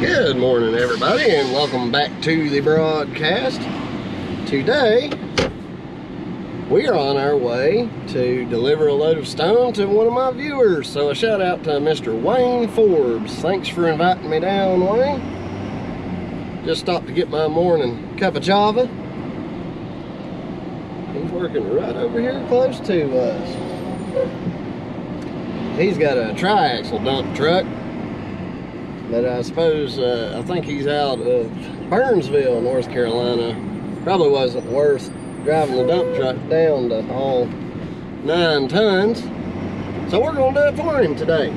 Good morning, everybody, and welcome back to the broadcast. Today, we are on our way to deliver a load of stone to one of my viewers. So a shout out to Mr. Wayne Forbes. Thanks for inviting me down, Wayne. Just stopped to get my morning cup of java. He's working right over here close to us. He's got a tri-axle dump truck. But I suppose, I think he's out of Burnsville, North Carolina. Probably wasn't worth driving the dump truck down to haul 9 tons. So we're going to do it for him today.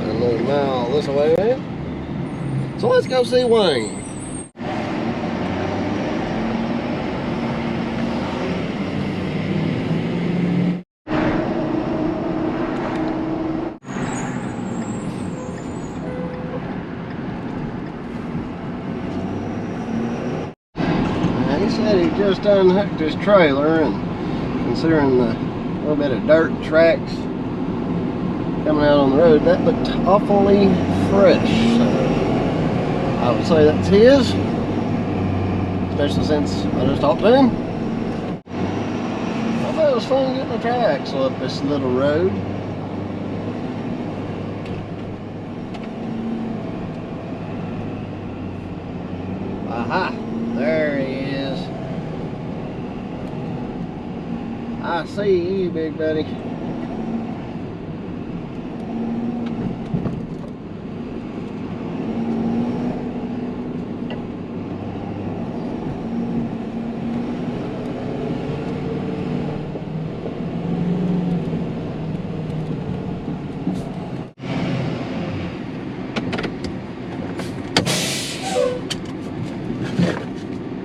Another mile this way, man. So let's go see Wayne. He just unhooked his trailer, and considering the little bit of dirt tracks coming out on the road, that looked awfully fresh. So I would say that's his, especially since I just talked to him. I thought it was fun getting the tri-axle up this little road. Aha, there he is. I see you, big buddy.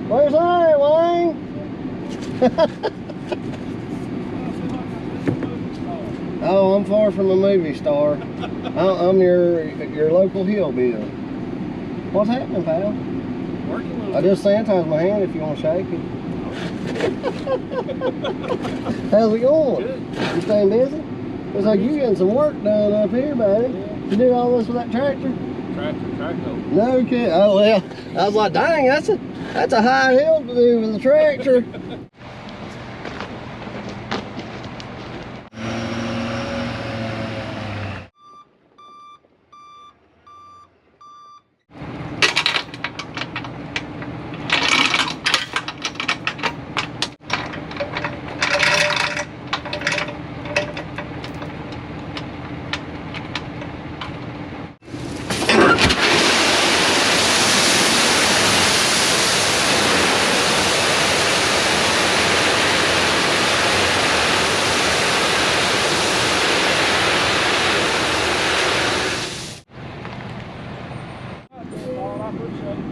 Where's I, Wayne? Oh, I'm far from a movie star. I'm your local hillbilly. What's happening, pal? Working a little I just sanitized my hand if you want to shake it. How's it going? Good. You staying busy? Looks like you getting some work done up here, buddy. Yeah. You do all this with that tractor? Tractor. No kidding. Oh well, I was like, dang, that's a high hill to do with a tractor.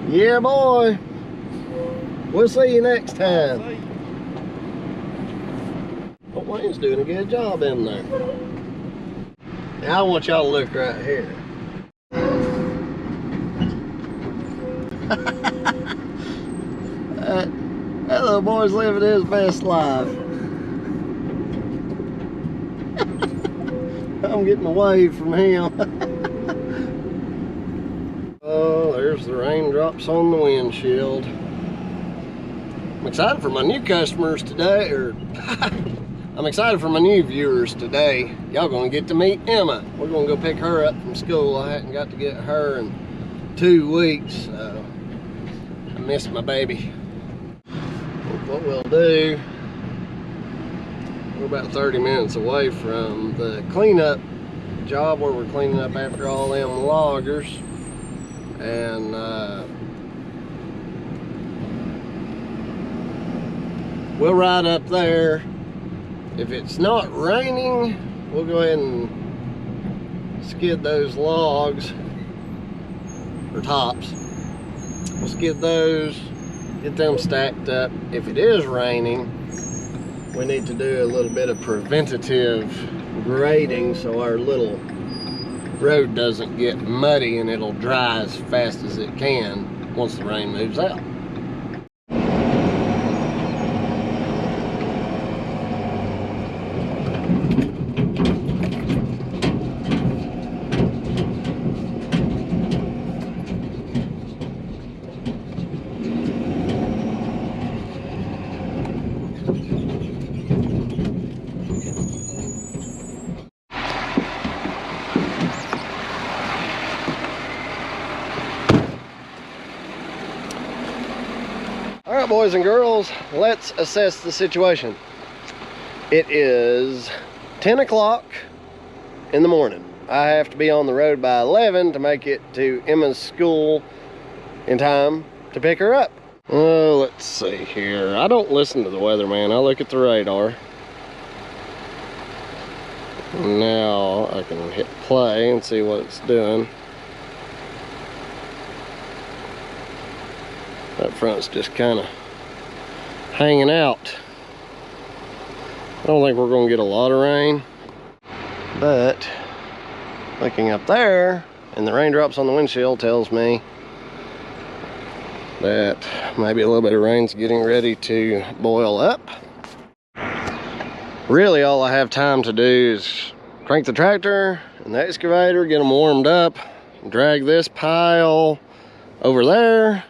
Yeah, boy. We'll see you next time. But Wayne's doing a good job in there. Now I want y'all to look right here. that little boy's living his best life. I'm getting away from him. Oh, there's the raindrops on the windshield. I'm excited for my new customers today, I'm excited for my new viewers today. Y'all gonna get to meet Emma. We're gonna go pick her up from school. I hadn't got to get her in 2 weeks, so I miss my baby. What we'll do, we're about 30 minutes away from the cleanup job where we're cleaning up after all them loggers. And we'll ride up there. If it's not raining, we'll go ahead and skid those logs, or tops. We'll skid those, get them stacked up. If it is raining, we need to do a little bit of preventative grading so our little road doesn't get muddy and it'll dry as fast as it can once the rain moves out. Well, boys and girls, let's assess the situation. It is 10 o'clock in the morning. I have to be on the road by 11 to make it to Emma's school in time to pick her up. Oh, let's see here. I don't listen to the weatherman. I look at the radar. Now I can hit play and see what it's doing. That front's just kind of hanging out. I don't think we're going to get a lot of rain, but looking up there and the raindrops on the windshield tells me that maybe a little bit of rain's getting ready to boil up. Really, all I have time to do is crank the tractor and the excavator, get them warmed up, drag this pile over there,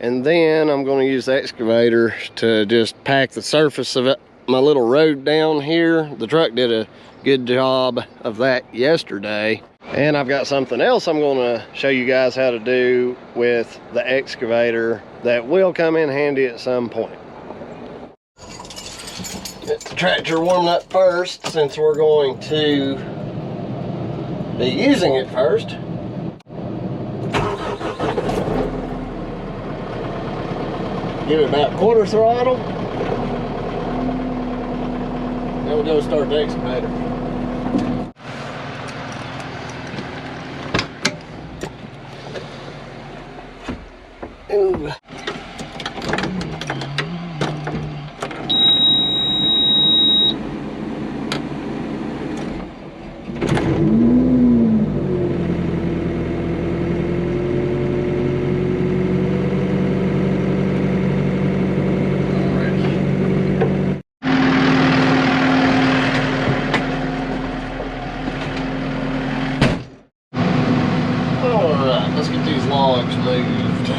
and then I'm going to use the excavator to just pack the surface of it, my little road down here. The truck did a good job of that yesterday. And I've got something else I'm going to show you guys how to do with the excavator that will come in handy at some point. Get the tractor warmed up first, since we're going to be using it first. Give it about quarter throttle. Then we'll go start the excavator. Ooh. Alright, let's get these logs moved.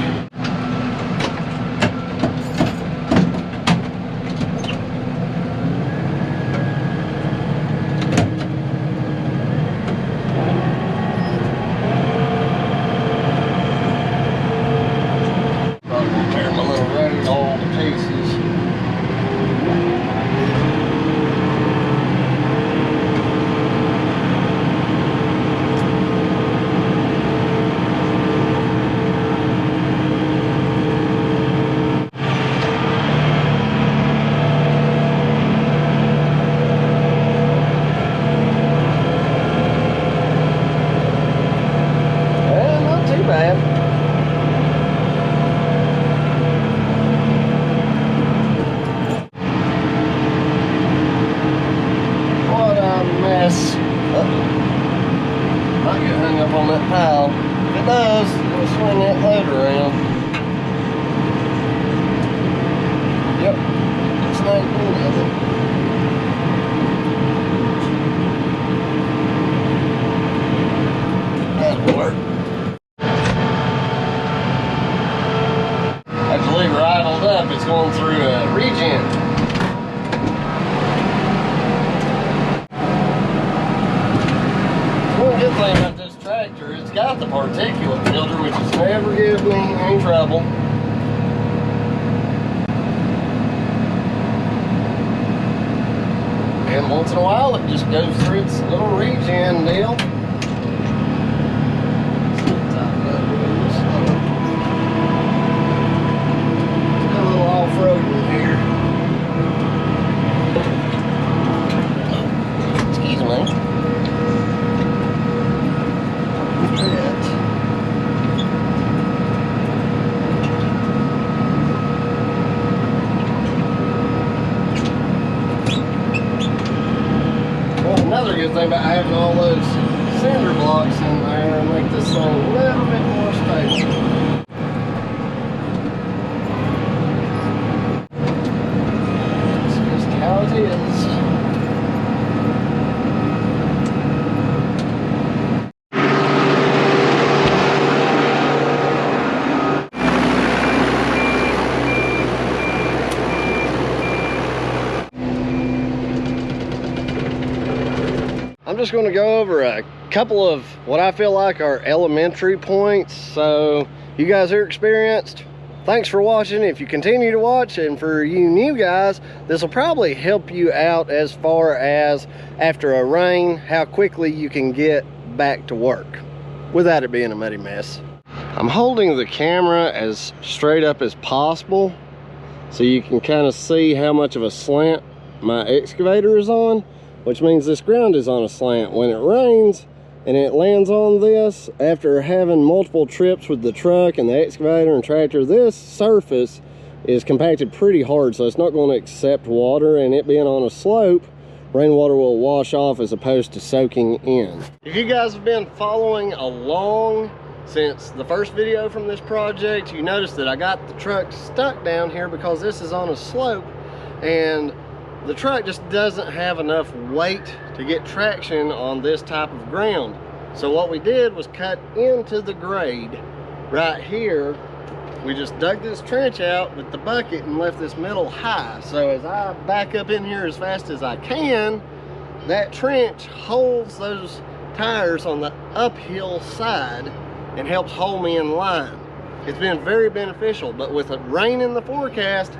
Might get hung up on that pile. If it does, we'll swing that load around. Yep, it's not cool nothing. That'll work. Have to leave her idled up. It's going through a regen. Good thing about this tractor, it's got the particulate filter, which has never given me any trouble. And once in a while, it just goes through its little regen deal. It's got a little off-roading here. Excuse me. Another good thing about having all those cinder blocks in there and make this thing a little bit more stable. That's just how it is. I'm just going to go over a couple of what I feel like are elementary points. So you guys are experienced, Thanks for watching. If you continue to watch, and for you new guys, this will probably help you out as far as after a rain, how quickly you can get back to work without it being a muddy mess. I'm holding the camera as straight up as possible so you can kind of see how much of a slant my excavator is on, which means this ground is on a slant. When it rains and it lands on this, after having multiple trips with the truck and the excavator and tractor, this surface is compacted pretty hard, so it's not going to accept water, and it being on a slope, rainwater will wash off as opposed to soaking in. If you guys have been following along since the first video from this project, you notice that I got the truck stuck down here because this is on a slope, and the truck just doesn't have enough weight to get traction on this type of ground. So what we did was cut into the grade right here. We just dug this trench out with the bucket and left this metal high. So as I back up in here as fast as I can, that trench holds those tires on the uphill side and helps hold me in line. It's been very beneficial, but with a rain in the forecast,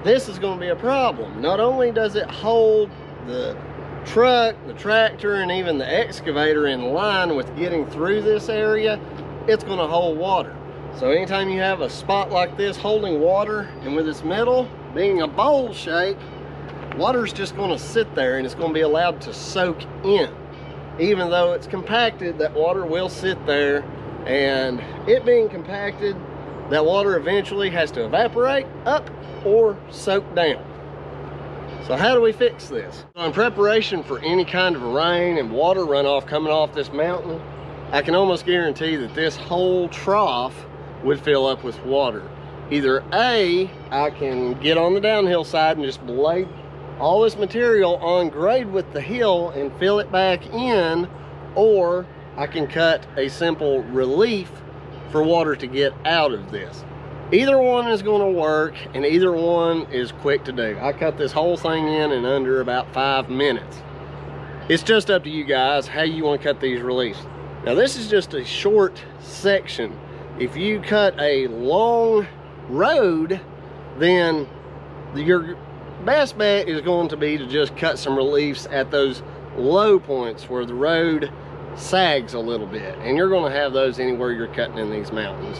this is going to be a problem. Not only does it hold the truck, the tractor, and even the excavator in line with getting through this area, it's going to hold water. So anytime you have a spot like this holding water, and with this metal being a bowl shape, water's just going to sit there and it's going to be allowed to soak in. Even though it's compacted, that water will sit there, and it being compacted, that water eventually has to evaporate up or soak down. So how do we fix this? In preparation for any kind of rain and water runoff coming off this mountain, I can almost guarantee that this whole trough would fill up with water. Either A, I can get on the downhill side and just lay all this material on grade with the hill and fill it back in, or I can cut a simple relief for water to get out of this. Either one is going to work, and either one is quick to do. I cut this whole thing in under about 5 minutes. It's just up to you guys how you want to cut these reliefs. Now this is just a short section. If you cut a long road, then your best bet is going to be to just cut some reliefs at those low points where the road sags a little bit, and you're going to have those anywhere you're cutting in these mountains.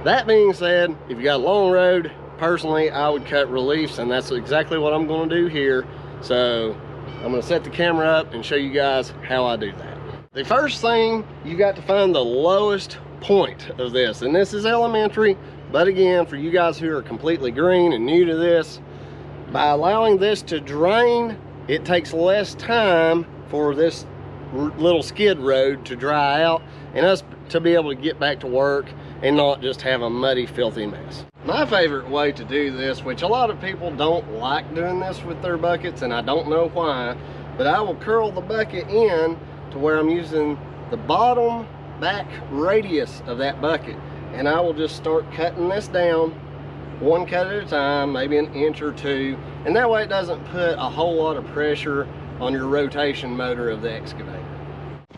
That being said, if you got a long road, personally I would cut reliefs, and that's exactly what I'm going to do here. So I'm going to set the camera up and show you guys how I do that. The first thing, you got to find the lowest point of this, and this is elementary, but again, for you guys who are completely green and new to this, by allowing this to drain, it takes less time for this little skid road to dry out and us to be able to get back to work and not just have a muddy, filthy mess. My favorite way to do this, which a lot of people don't like doing this with their buckets, and I don't know why, but I will curl the bucket in to where I'm using the bottom back radius of that bucket, and I will just start cutting this down one cut at a time, maybe an inch or two, and that way it doesn't put a whole lot of pressure on your rotation motor of the excavator.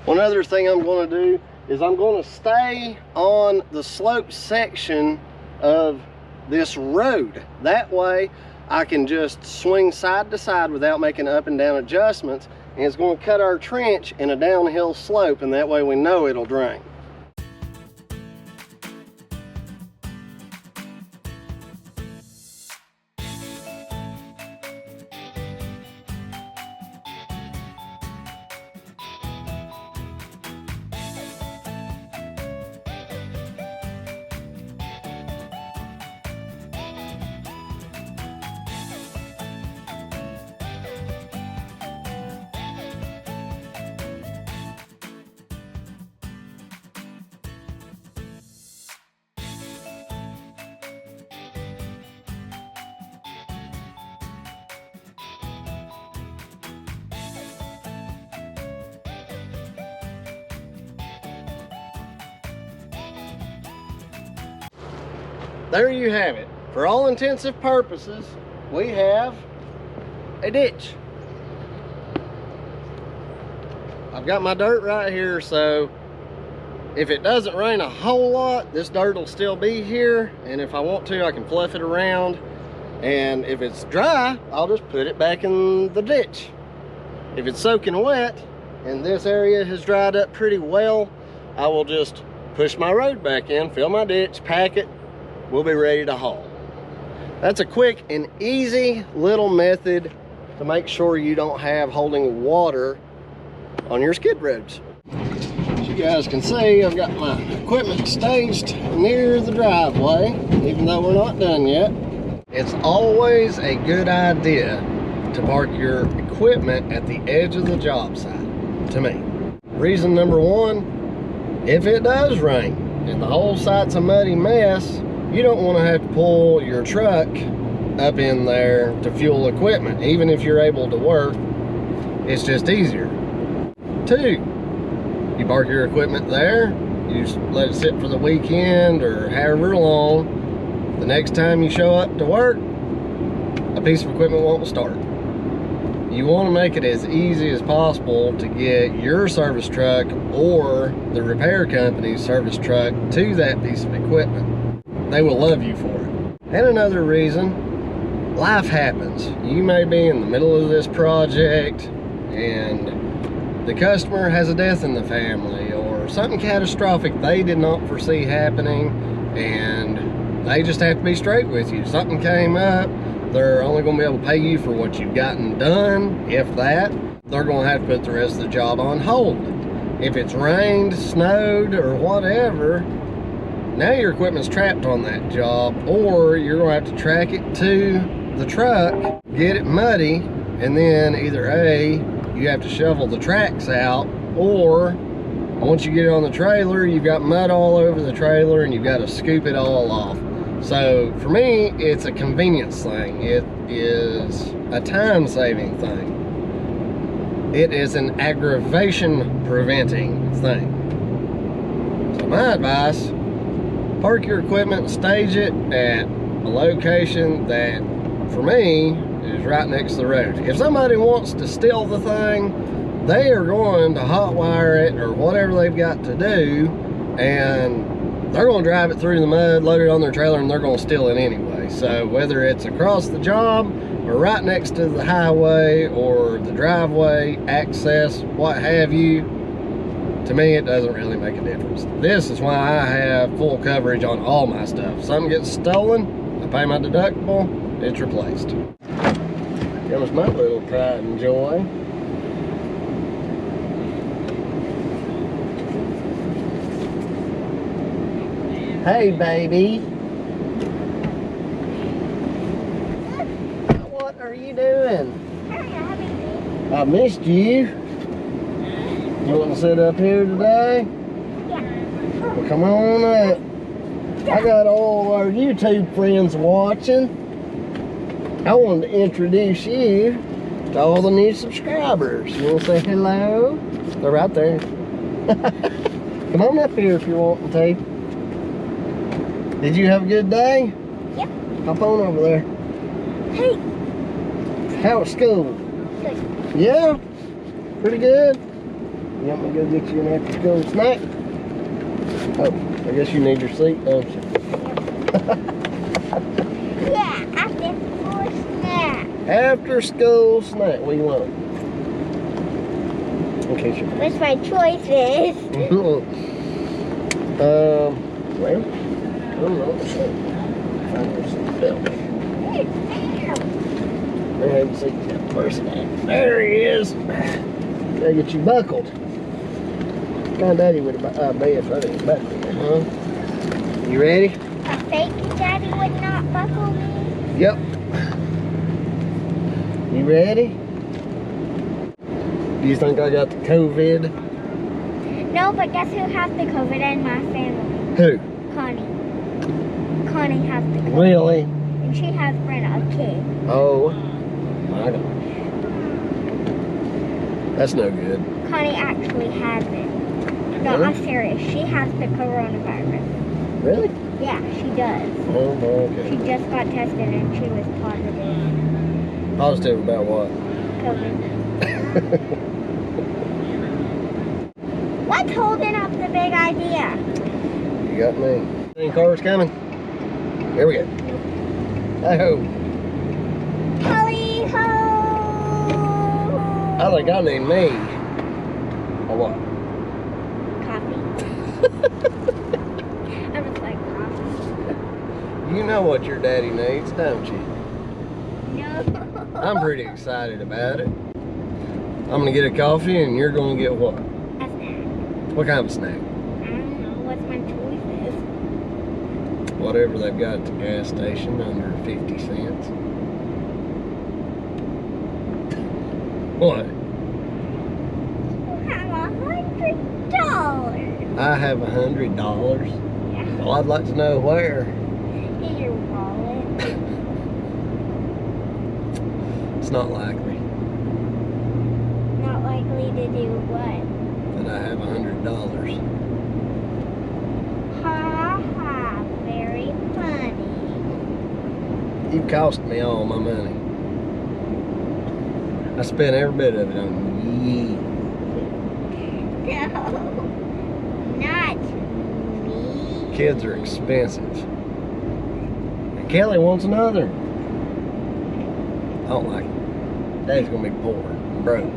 One other thing I'm going to do is I'm going to stay on the slope section of this road. That way I can just swing side to side without making up and down adjustments, and it's going to cut our trench in a downhill slope, and that way we know it'll drain. There you have it. For all intensive purposes, we have a ditch. I've got my dirt right here, so If it doesn't rain a whole lot, this dirt will still be here, and if I want to, I can fluff it around. And if it's dry, I'll just put it back in the ditch. If it's soaking wet and this area has dried up pretty well, I will just push my road back in, fill my ditch, pack it, we'll be ready to haul. That's a quick and easy little method to make sure you don't have holding water on your skid roads. As you guys can see, I've got my equipment staged near the driveway, even though we're not done yet. It's always a good idea to park your equipment at the edge of the job site, to me. Reason number one, if it does rain and the whole site's a muddy mess, you don't want to have to pull your truck up in there to fuel equipment. Even if you're able to work, it's just easier. Two, you park your equipment there, you let it sit for the weekend or however long. The next time you show up to work, a piece of equipment won't start. You want to make it as easy as possible to get your service truck or the repair company's service truck to that piece of equipment. They will love you for it. And another reason, life happens. You may be in the middle of this project and the customer has a death in the family or something catastrophic they did not foresee happening, and they just have to be straight with you. Something came up, they're only going to be able to pay you for what you've gotten done, if that. They're going to have to put the rest of the job on hold. If it's rained, snowed, or whatever, now your equipment's trapped on that job, or you're going to have to track it to the truck, get it muddy, and then either A, you have to shovel the tracks out, or once you get it on the trailer, you've got mud all over the trailer and you've got to scoop it all off. So for me, it's a convenience thing. It is a time-saving thing. It is an aggravation-preventing thing. So my advice, park your equipment, stage it at a location that, for me, is right next to the road. If somebody wants to steal the thing, they are going to hotwire it or whatever they've got to do, and they're going to drive it through the mud, load it on their trailer, and they're going to steal it anyway. So whether it's across the job or right next to the highway or the driveway, access, what have you, to me it doesn't really make a difference. This is why I have full coverage on all my stuff. If something gets stolen, I pay my deductible, it's replaced. Comes my little pride and joy. Hey, baby. What are you doing? I missed you. You want to sit up here today? Yeah. Well, come on up. I got all our YouTube friends watching. I wanted to introduce you to all the new subscribers. You want to say hello? They're right there. Come on up here if you're wanting to. Did you have a good day? Yep. Hop on over there. Hey. How was school? Good. Yeah? Pretty good? You want me to go get you an after school snack? Oh, I guess you need your seat, don't you? Yeah, after school snack. After school snack, what do you want? In case you... What's my choices? well, I don't know. Go ahead and see that person. There he is. Gotta get you buckled. My daddy would have be if I didn't buckle you, huh? You ready? A fake daddy would not buckle me? Yep. You ready? Do you think I got the COVID? No, but guess who has the COVID in my family? Who? Connie. Connie has the COVID. Really? And she has Brenna, a kid. Oh my gosh. That's no good. Connie actually has it. No, Really? I'm serious. She has the coronavirus. Really? Yeah, she does. Oh my She god. just got tested and she was positive. Positive about what? COVID. What's holding up the big idea? You got me. Any cars coming? Here we go. Hey-ho. Holly-ho! I think I need me. Or what? Coffee. I just like coffee. You know what your daddy needs, don't you? No. I'm pretty excited about it. I'm gonna get a coffee and you're gonna get what? A snack. What kind of a snack? I don't know. What's my choices? Whatever they've got at the gas station under 50 cents. What? You have $100. I have $100. Yeah. Well, I'd like to know where. In your wallet. It's not likely Not likely to do what? that I have $100. Ha ha. Very funny. You cost me all my money. I spent every bit of it on you. No. Not me. Kids are expensive. And Kelly wants another. I don't like it. Daddy's gonna be poor and broke.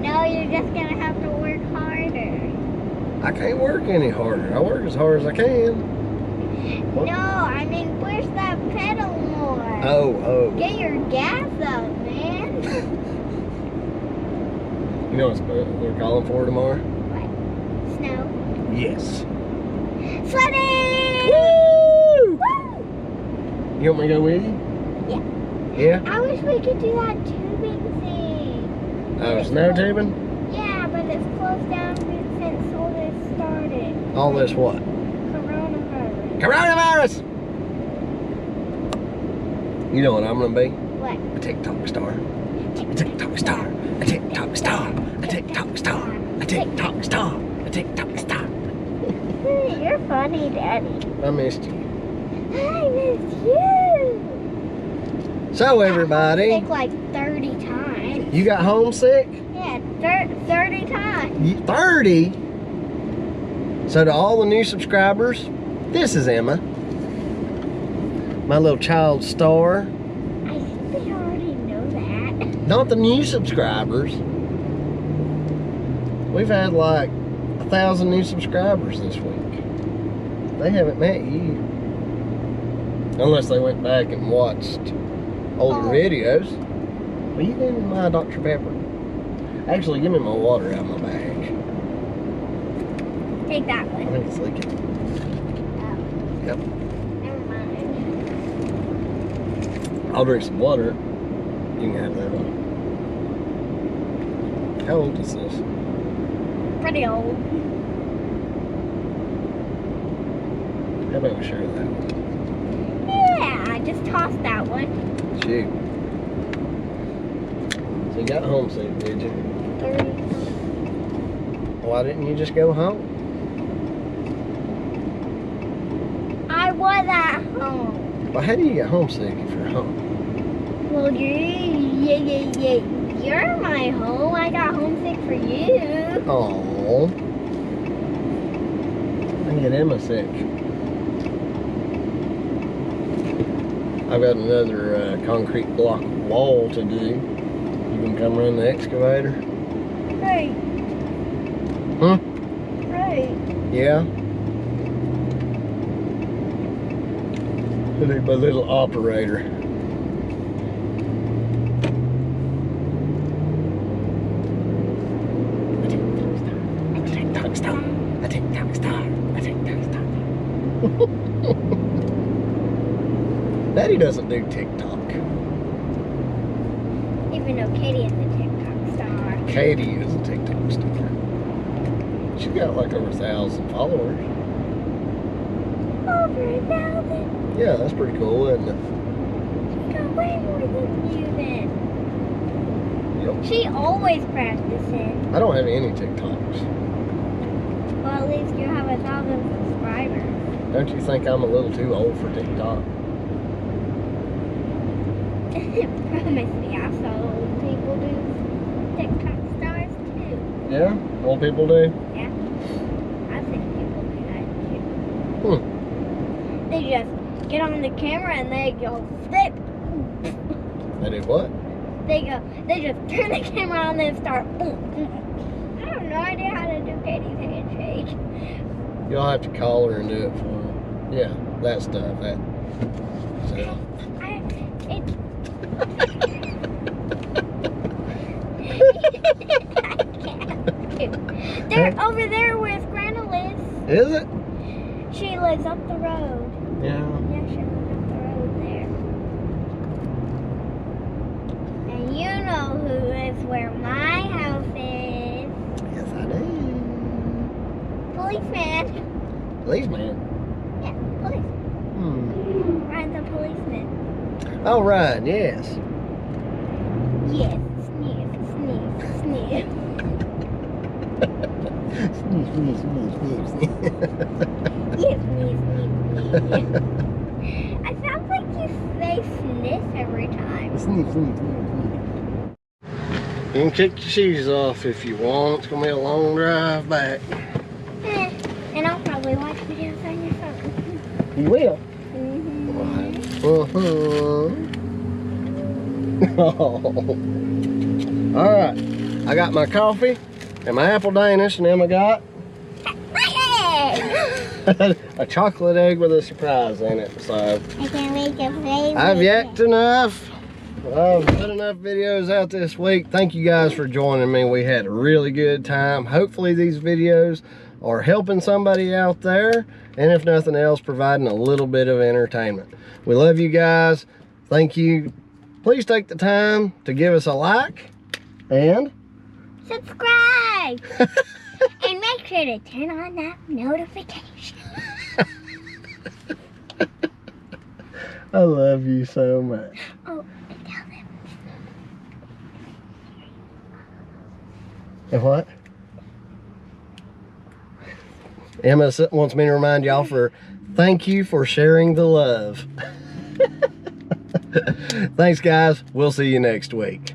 No, you're just gonna have to work harder. I can't work any harder. I work as hard as I can. What? No, I mean push that pedal more. Oh. Get your gas up, man. You know what they're calling for tomorrow? What? Snow. Yes. Sledding! Woo! Woo! You want me to go with you? Yeah. Yeah? I wish we could do that tubing thing. Oh, snow tubing? Yeah, but it's closed down since all this started. All this what? Coronavirus. Coronavirus! You know what I'm gonna be? What? A TikTok star. A TikTok star. A TikTok star. A TikTok star. A TikTok star. A TikTok star. You're funny, Daddy. I missed you. I missed you. So everybody, Sick like 30 times. you got homesick? Yeah, 30 times. 30? So to all the new subscribers, this is Emma. My little child star. I think they already know that. Not the new subscribers. We've had like 1,000 new subscribers this week. They haven't met you. Unless they went back and watched older videos. Will you give me my Dr. Pepper? Actually, give me my water out of my bag. Take that I one. think it's leaking. Oh, Yep. never mind. I'll drink some water. You can have that one. How old is this? Pretty old. How about we share that one? Yeah, I just tossed that one. Shoot. So you got homesick, did you? 30. Why didn't you just go home? I was at home. Well, how do you get homesick if you're home? Well, you're my home. I got homesick for you. Oh. I get Emma sick. I've got another concrete block wall to do. You can come run the excavator? Right. Huh? Right. Yeah? I need my little operator. A TikTok star. A TikTok star. A TikTok star. Daddy doesn't do TikTok. Even though Katie is a TikTok star. Katie is a TikTok star. She's got like over 1,000 followers. Over 1,000. Yeah, that's pretty cool, isn't it? She got way more than you then. Yep. She always practices. I don't have any TikToks. Well, at least you have 1,000 subscribers. Don't you think I'm a little too old for TikTok? Promise me, I saw old people do TikTok stars too. Yeah? Old people do? Yeah. I think people do that too. They just get on the camera and they go flip. They do what? They just turn the camera on and start. I have no idea how to do Katie's handshake. You'll have to call her and do it for her. Yeah, that stuff. That. So. They're over there with Grandma Liz. Is it? She lives up the road. Yeah. Yeah, she lives up the road there. And you know who lives where my house is. Yes, I do. Policeman. Policeman? Yeah, police. Ryan the policeman. Oh, Ryan, yes. Yes, sniff, sniff, sniff. Sneeze, sneeze, sneeze, sneeze, sneeze. Yes, sniff, sniff, sniff. It sounds like you say sniff every time. Sneeze, sneeze, sneeze, sneeze. You can kick your shoes off if you want. It's going to be a long drive back. And I'll probably watch videos on your phone. You will? All right. I got my coffee and my apple Danish, and then I got a chocolate egg with a surprise in it. So I can make a favorite. I've yacked enough. I've put enough videos out this week. Thank you guys for joining me. We had a really good time. Hopefully these videos are helping somebody out there, and if nothing else, providing a little bit of entertainment. We love you guys. Thank you. Please take the time to give us a like and subscribe. And make sure to turn on that notification. I love you so much. Oh, and tell them. And what? Emma wants me to remind y'all thank you for sharing the love. Thanks, guys. We'll see you next week.